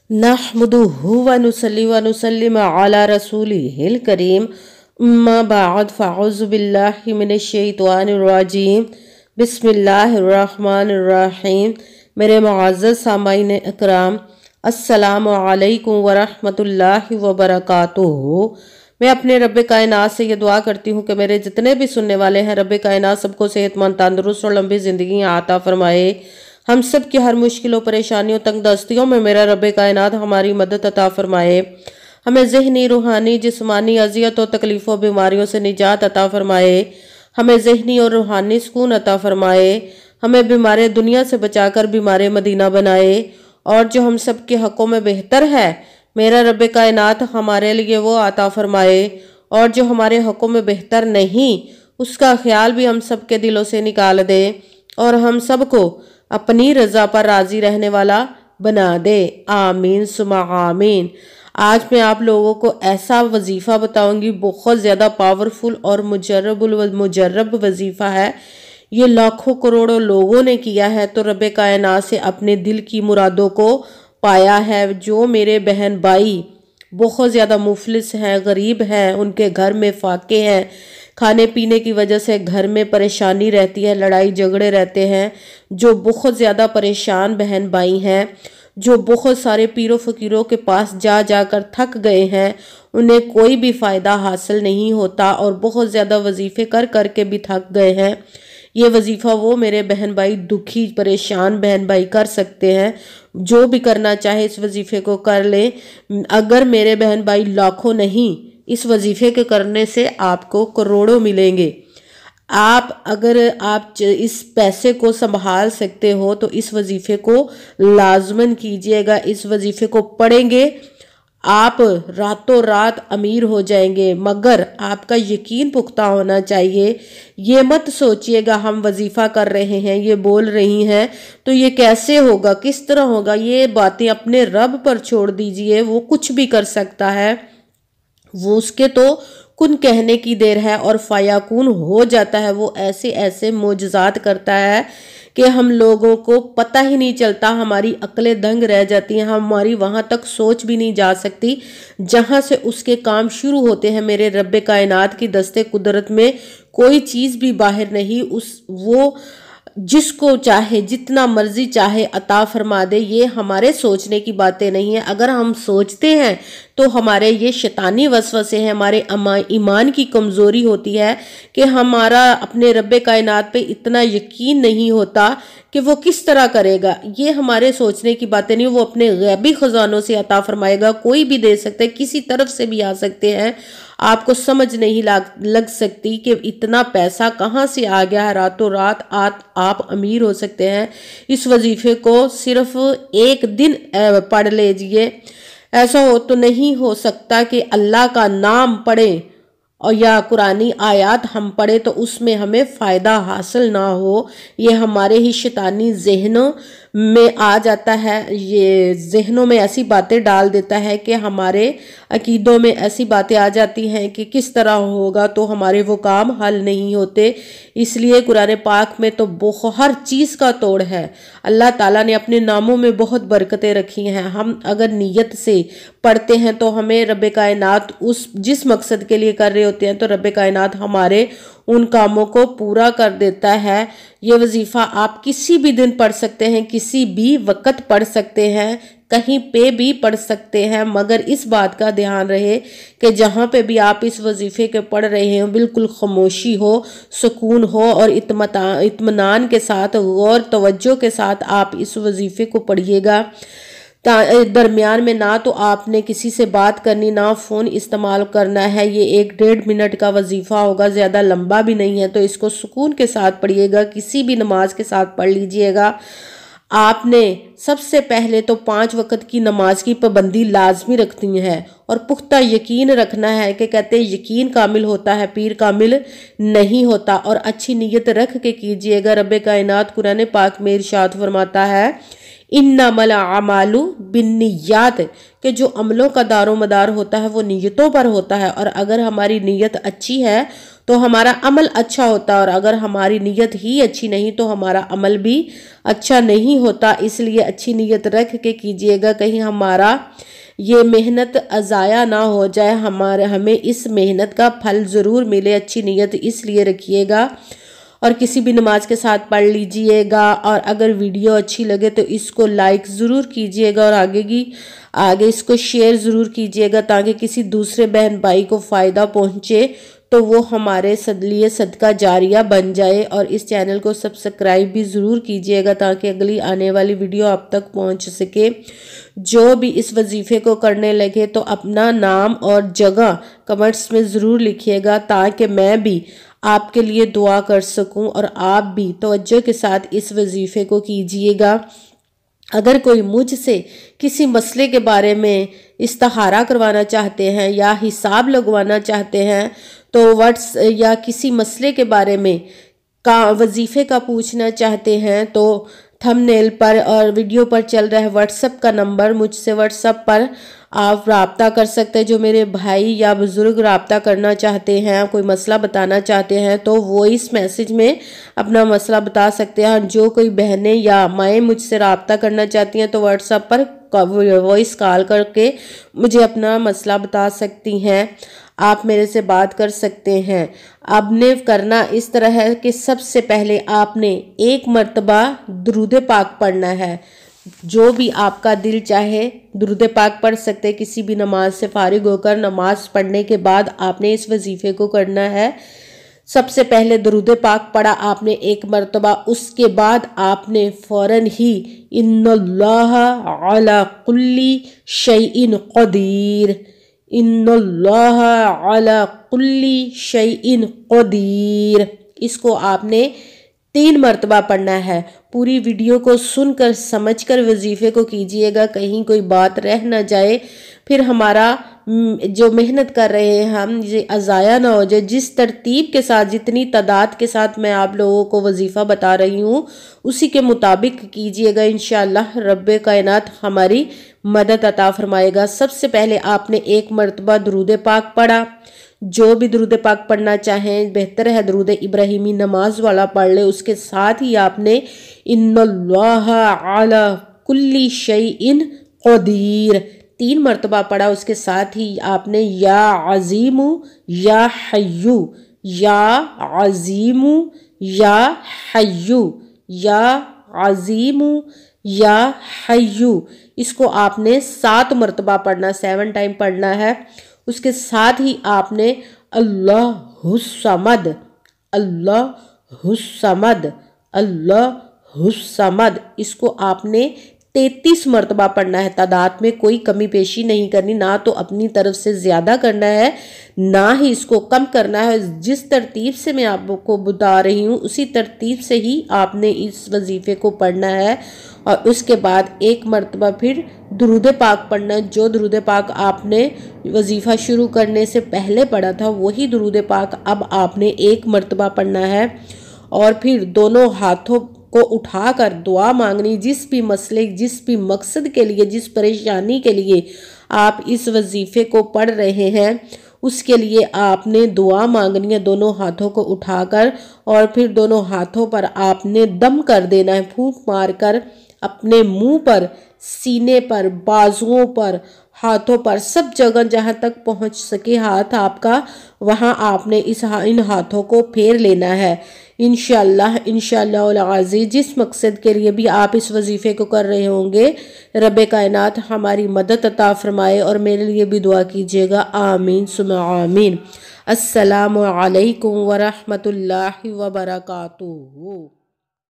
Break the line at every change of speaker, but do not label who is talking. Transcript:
नहमदुहु व नुसल्ली व नुसल्लिम अला रसूलिहिल करीम अम्मा बाद फ़अऊज़ु बिल्लाहि मिनश शैतानिर रजीम बिस्मिल्लाहिर्रहमानिर रहीम। मेरे मुअज़्ज़ज़ सामाईन इकराम, अस्सलामु अलैकुम व रहमतुल्लाहि व बरकातुहू। मैं अपने रब्बे कायनात से ये दुआ करती हूँ कि मेरे जितने भी सुनने वाले हैं, रब्बे कायनात सबको सेहतमंद, तंदुरुस्त और लंबी ज़िंदगी अता फरमाए। हम सब की हर मुश्किलों, परेशानियों, तंगदस्तियों में मेरा रब्बे कायनात हमारी मदद अता फरमाए। हमें ज़हनी, रूहानी, जिस्मानी अज़ियत और तकलीफ़ों, बीमारियों से निजात अता फरमाए। हमें ज़हनी और रूहानी सुकून अता फरमाए। हमें बीमार दुनिया से बचाकर बीमार मदीना बनाए। और जो हम सब के हक़ों में बेहतर है, मेरा रब्बे कायनात हमारे लिए वो अता फरमाए। और जो हमारे हक़ों में बेहतर नहीं, उसका ख्याल भी हम सब के दिलों से निकाल दे और हम सब को अपनी रज़ा पर राज़ी रहने वाला बना दे। आमीन सुमा आमीन। आज मैं आप लोगों को ऐसा वजीफ़ा बताऊंगी, बहुत ज़्यादा पावरफुल और मुजर्रब वजीफ़ा है। ये लाखों करोड़ों लोगों ने किया है तो रब्बे कायनात से अपने दिल की मुरादों को पाया है। जो मेरे बहन भाई बहुत ज़्यादा मुफलिस हैं, गरीब हैं, उनके घर में फाके हैं, खाने पीने की वजह से घर में परेशानी रहती है, लड़ाई झगड़े रहते हैं, जो बहुत ज़्यादा परेशान बहन भाई हैं, जो बहुत सारे पीरों फ़कीरों के पास जा जाकर थक गए हैं, उन्हें कोई भी फ़ायदा हासिल नहीं होता और बहुत ज़्यादा वजीफ़े कर कर के भी थक गए हैं। ये वजीफ़ा वो मेरे बहन भाई, दुखी परेशान बहन भाई कर सकते हैं। जो भी करना चाहे इस वजीफ़े को कर ले। अगर मेरे बहन भाई लाखों नहीं, इस वजीफ़े के करने से आपको करोड़ों मिलेंगे। अगर आप इस पैसे को संभाल सकते हो तो इस वजीफ़े को लाजमन कीजिएगा। इस वजीफ़े को पढ़ेंगे, आप रातों रात अमीर हो जाएंगे। मगर आपका यकीन पुख्ता होना चाहिए। ये मत सोचिएगा हम वजीफ़ा कर रहे हैं, ये बोल रही हैं तो ये कैसे होगा, किस तरह होगा। ये बातें अपने रब पर छोड़ दीजिए, वो कुछ भी कर सकता है। वो उसके तो कुन कहने की देर है और फयाकून हो जाता है। वो ऐसे ऐसे मोजज़ात करता है कि हम लोगों को पता ही नहीं चलता, हमारी अक्लें दंग रह जाती हैं, हमारी वहाँ तक सोच भी नहीं जा सकती जहाँ से उसके काम शुरू होते हैं। मेरे रब्बे कायनात की दस्ते कुदरत में कोई चीज़ भी बाहर नहीं। वो जिसको चाहे जितना मर्जी चाहे अता फरमा दे। ये हमारे सोचने की बातें नहीं है। अगर हम सोचते हैं तो हमारे ये शैतानी वसवसे हैं, हमारे ईमान की कमज़ोरी होती है कि हमारा अपने रब्बे कायनात पे इतना यकीन नहीं होता कि वो किस तरह करेगा। ये हमारे सोचने की बातें नहीं, वो अपने गैबी ख़जानों से अता फरमाएगा। कोई भी दे सकता है, किसी तरफ से भी आ सकते हैं। आपको समझ नहीं लग सकती कि इतना पैसा कहाँ से आ गया है। रातों रात आप अमीर हो सकते हैं। इस वजीफे को सिर्फ एक दिन पढ़ लीजिए। ऐसा हो तो नहीं हो सकता कि अल्लाह का नाम पढ़ें और या कुरानी आयात हम पढ़े तो उसमें हमें फ़ायदा हासिल ना हो। ये हमारे ही शैतानी जहनों में आ जाता है। ये जहनों में ऐसी बातें डाल देता है कि हमारे अकीदों में ऐसी बातें आ जाती हैं कि किस तरह होगा तो हमारे वो काम हल नहीं होते। इसलिए कुरान पाक में तो हर चीज़ का तोड़ है। अल्लाह ताला ने अपने नामों में बहुत बरकतें रखी हैं। हम अगर नीयत से पढ़ते हैं तो हमें रब्बे कायनात उस जिस मकसद के लिए कर रहे होते हैं तो रब्बे कायनात हमारे उन कामों को पूरा कर देता है। ये वजीफ़ा आप किसी भी दिन पढ़ सकते हैं, किसी भी वक़्त पढ़ सकते हैं, कहीं पे भी पढ़ सकते हैं। मगर इस बात का ध्यान रहे कि जहाँ पे भी आप इस वजीफ़े के पढ़ रहे हो बिल्कुल खामोशी हो, सुकून हो और इत्मीनान के साथ, गौर तवज्जो के साथ आप इस वजीफ़े को पढ़िएगा। दरमियान में ना तो आपने किसी से बात करनी, ना फ़ोन इस्तेमाल करना है। ये 1-1.5 मिनट का वजीफ़ा होगा, ज़्यादा लंबा भी नहीं है। तो इसको सुकून के साथ पढ़िएगा, किसी भी नमाज के साथ पढ़ लीजिएगा। आपने सबसे पहले तो 5 वक़्त की नमाज की पाबंदी लाजमी रखनी है और पुख्ता यकीन रखना है कि कहते हैं यकीन कामिल होता है, पीर कामिल नहीं होता। और अच्छी नीयत रख के कीजिएगा। रब्बे कायनात कुरान पाक में इरशाद फरमाता है, इन्नमल अमालु बिन्नियात, कि जो अमलों का दारो मदार होता है वो नीयतों पर होता है, और अगर हमारी नीयत अच्छी है तो हमारा अमल अच्छा होता है, और अगर हमारी नीयत ही अच्छी नहीं तो हमारा अमल भी अच्छा नहीं होता। इसलिए अच्छी नीयत रख के कीजिएगा, कहीं हमारा ये मेहनत अज़ाया ना हो जाए, हमें इस मेहनत का फल ज़रूर मिले। अच्छी नीयत इसलिए रखिएगा, और किसी भी नमाज के साथ पढ़ लीजिएगा। और अगर वीडियो अच्छी लगे तो इसको लाइक ज़रूर कीजिएगा, और आगे इसको शेयर ज़रूर कीजिएगा, ताकि किसी दूसरे बहन भाई को फ़ायदा पहुँचे तो वो हमारे लिए सदका जारिया बन जाए। और इस चैनल को सब्सक्राइब भी ज़रूर कीजिएगा, ताकि अगली आने वाली वीडियो आप तक पहुँच सके। जो भी इस वजीफ़े को करने लगे तो अपना नाम और जगह कमेंट्स में ज़रूर लिखिएगा, ताकि मैं भी आपके लिए दुआ कर सकूं, और आप भी तवज्जो के साथ इस वजीफ़े को कीजिएगा। अगर कोई मुझसे किसी मसले के बारे में इस्तिखारा करवाना चाहते हैं या हिसाब लगवाना चाहते हैं तो या किसी मसले के बारे में वजीफ़े का पूछना चाहते हैं तो थंबनेल पर और वीडियो पर चल रहा है व्हाट्सएप का नंबर, मुझसे व्हाट्सएप पर आप रब्ता कर सकते हैं। जो मेरे भाई या बुज़ुर्ग रब्ता करना चाहते हैं, कोई मसला बताना चाहते हैं तो वॉइस मैसेज में अपना मसला बता सकते हैं। जो कोई बहनें या माएँ मुझसे रब्ता करना चाहती हैं तो व्हाट्सएप पर वॉइस कॉल करके मुझे अपना मसला बता सकती हैं, आप मेरे से बात कर सकते हैं। आपने करना इस तरह है कि सबसे पहले आपने एक मर्तबा दुरूद पाक पढ़ना है। जो भी आपका दिल चाहे दुरूद पाक पढ़ सकते, किसी भी नमाज से फारिग होकर नमाज पढ़ने के बाद आपने इस वजीफे को करना है। सबसे पहले दुरूद पाक पढ़ा आपने एक मर्तबा, उसके बाद आपने फ़ौरन ही इन्नल्लाह अला कुल्ली शैइन क़दीर, इन्नल्लाह अला कुल्ली शैइन क़दीर, इसको आपने 3 मर्तबा पढ़ना है। पूरी वीडियो को सुनकर समझकर वजीफ़े को कीजिएगा, कहीं कोई बात रह ना जाए, फिर हमारा जो मेहनत कर रहे हैं हम ये अज़ाया ना हो जाए। जिस तरतीब के साथ, जितनी तादाद के साथ मैं आप लोगों को वजीफ़ा बता रही हूँ उसी के मुताबिक कीजिएगा, इंशाअल्लाह रब्बे कायनात हमारी मदद अता फरमाएगा। सबसे पहले आपने एक मर्तबा दुरूद पाक पढ़ा। जो भी दुरूद पाक पढ़ना चाहें बेहतर है दुरूद इब्राहिमी नमाज वाला पढ़ ले। उसके साथ ही आपने इन्नल्लाह अला कुल्ली शैइन क़दीर 3 मर्तबा पढ़ा। उसके साथ ही आपने या अज़ीमु या हय्यु, या अज़ीमु या हय्यु, या अज़ीमु या हय्यु, इसको आपने 7 मर्तबा पढ़ना, 7 टाइम पढ़ना है। उसके साथ ही आपने अल्लाहुस्समद, अल्लाहुस्समद, अल्लाहुस्समद, इसको आपने 33 मर्तबा पढ़ना है। तादाद में कोई कमी पेशी नहीं करनी, ना तो अपनी तरफ से ज़्यादा करना है ना ही इसको कम करना है। जिस तरतीब से मैं आपको बता रही हूँ उसी तरतीब से ही आपने इस वजीफ़े को पढ़ना है। और उसके बाद एक मर्तबा फिर दुरूद पाक पढ़ना। जो दुरूद पाक आपने वजीफ़ा शुरू करने से पहले पढ़ा था वही दुरूद पाक अब आपने एक मर्तबा पढ़ना है। और फिर दोनों हाथों को उठाकर दुआ मांगनी। जिस भी मसले, जिस भी मकसद के लिए, जिस परेशानी के लिए आप इस वजीफ़े को पढ़ रहे हैं उसके लिए आपने दुआ मांगनी है दोनों हाथों को उठाकर। और फिर दोनों हाथों पर आपने दम कर देना है, फूंक मारकर अपने मुंह पर, सीने पर, बाजुओं पर, हाथों पर, सब जगह जहां तक पहुंच सके हाथ आपका, वहां आपने इन हाथों को फेर लेना है। इंशाअल्लाह इंशाअल्लाह अज़ीज़ जिस मकसद के लिए भी आप इस वजीफ़े को कर रहे होंगे रब्बे कायनात हमारी मदद अता फरमाए। और मेरे लिए भी दुआ कीजिएगा, आमीन सुम्मा आमीन। अस्सलामु अलैकुम व रहमतुल्लाहि व बरकातुहू।